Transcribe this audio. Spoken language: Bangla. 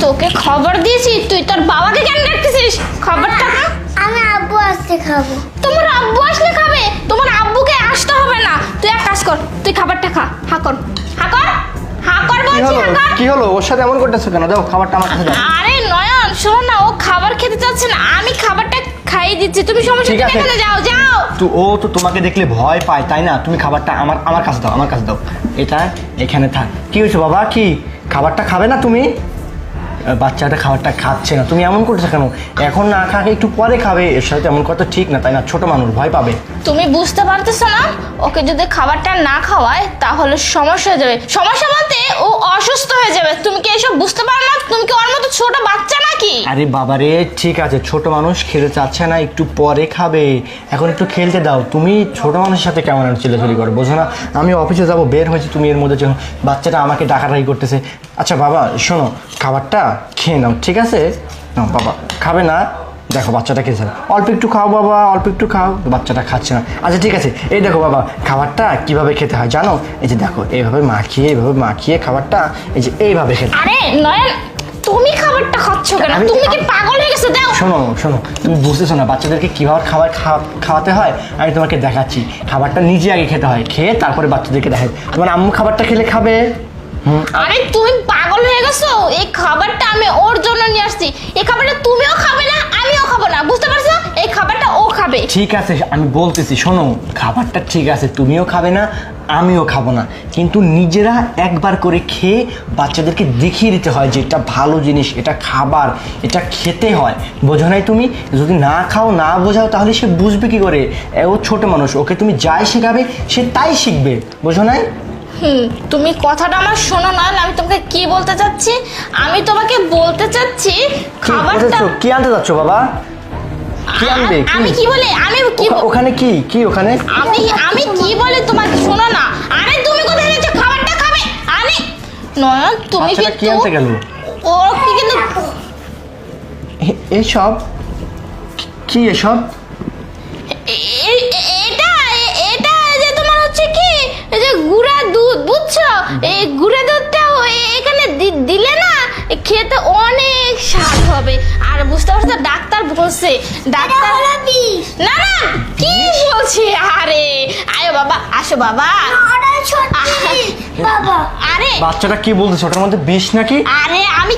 তোকে খবর দিয়েছি, তুই তোর বাবাকে কেন ডাকতেছিস? খবরটা আমি আব্বু আসতে খাবো। তোমার আব্বু আসলে খাবে? তোমার আব্বুকে আসতে হবে না, তুই এক কাজ কর, তুই খাবারটা খা। হা কর, হা কর, হা কর কি বলছি, হলো হা কর। কি হলো ওর সাথে এমন করতেছো কেন? দাও খাবারটা আমার কাছে দাও। আরে নয়ন শোনো না, ও খাবার খেতে চাচ্ছে না, আমি খাবারটা খাইয়ে দিচ্ছি, তুমি সমস্যা ঠিক আছে। এখানে যাও যাও। তো ও তো তোমাকে দেখলে ভয় পায় তাই না? তুমি খাবারটা আমার কাছে দাও, আমার কাছে দাও। এটা এখানে থাক। কি হয়েছে বাবা? কি খাবারটা খাবে না তুমি? বাচ্চাটা খাবারটা খাচ্ছে না, তুমি এমন করছো কেন? এখন না খাকে একটু পরে খাবে, এর সাথে এমন কথা ঠিক না তাই না? ছোট মানুষ ভয় পাবে। তুমি বুঝতে পারতেছো না, ওকে যদি খাবারটা না খাওয়ায় তাহলে সমস্যা হয়ে যাবে। সমস্যা বলতে ও অসুস্থ হয়ে যাবে। তুমি কি এসব বুঝতে পারো না? তুমি কি ওর মতো ছোট বাচ্চা নাকি? আরে বাবারে ঠিক আছে, ছোট মানুষ খেতে চাচ্ছে না, একটু পরে খাবে, এখন একটু খেলতে দাও। তুমি ছোট মানুষের সাথে কেমন চিল্লাচিল্লি করো, বোঝো না? আমি অফিসে যাব, বের হয়েছি, তুমি এর মধ্যে বাচ্চাটা আমাকে ডাকাডাকি করতেছে। আচ্ছা বাবা শোনো, খাবারটা খেয়ে নাও, ঠিক আছে? নাও বাবা, খাবে না? দেখো বাচ্চাটা খেয়েছে, অল্প একটু খাও বাবা, অল্প একটু খাও। বাচ্চাটা খাচ্ছে না। আচ্ছা ঠিক আছে, এই দেখো বাবা, খাবারটা কিভাবে খেতে হয় জানো? এই যে দেখো, এইভাবে মাখিয়ে খাবারটা এই যে এইভাবে খেতে। আরে নয়ন, তুমি খাবারটা খাচ্ছ কেন? তুমি কি পাগল হয়ে গেছো? দাও। শোনো, তুমি বুঝতেছো না বাচ্চাদেরকে কিভাবে খাওয়াতে হয়। আমি তোমাকে দেখাচ্ছি। খাবারটা নিজে আগে খেতে হয়, খেয়ে তারপরে বাচ্চাদেরকে দেখাই। তোমার আম্মু খাবারটা খেলে খাবে। আরে তুমি পাগল হয়ে গেছো? এই খাবারটা আমি ওর জন্য নিয়ে আসছি। এই খাবারটা তুমিও খাবে না, আমিও খাবো না, বুঝতে পারছো? এই খাবারটা ও খাবে। ঠিক আছে আমি বলতেছি, শোনো, খাবারটা ঠিক আছে, তুমিও খাবে না, আমিও খাবো না, কিন্তু নিজেরা একবার করে খেয়ে বাচ্চাদেরকে দেখিয়ে দিতে হয় যে এটা ভালো জিনিস, এটা খাবার, এটা খেতে হয়। বোঝো নাই তুমি? যদি না খাও, না বোঝাও, তাহলে সে বুঝবে কি করে? ও ছোট মানুষ, ওকে তুমি যাই শেখাবে সে তাই শিখবে। বোঝো নাই? তুমি কথাটা আমার শোনো না, আমি তোমাকে কি বলতে চাচ্ছি? আমি তোমাকে বলতে চাচ্ছি খাবারটা কি আনতে যাচ্ছ বাবা? কি আনবে? আমি কি বলে, আমি কি ওখানে কি ওখানে? আমি কি বলে তোমাকে শোনো না। আরে তুমি কোথায় যাচ্ছ? খাবারটা খাবে। আরে নয়ন, তুমি কি আনতে গেল? ও কি কিন্তু এসব কি এসব? এটা যে তোমার হচ্ছে কি, এই যে গুঁড়া দুধ, বুঝছো? এই গুঁড়া দুধটা এখানে দিলে না খেতে অনেক স্বাদ হবে। আর বুঝতে পারছো, ডাক্তার বলছে, ডাক্তার না কি বলছি? আরে আয় বাবা, আসো বাবা। বাবা আরে বাচ্চাটা কি বলতেছে? ওটার মধ্যে বিষ নাকি? আরে আমি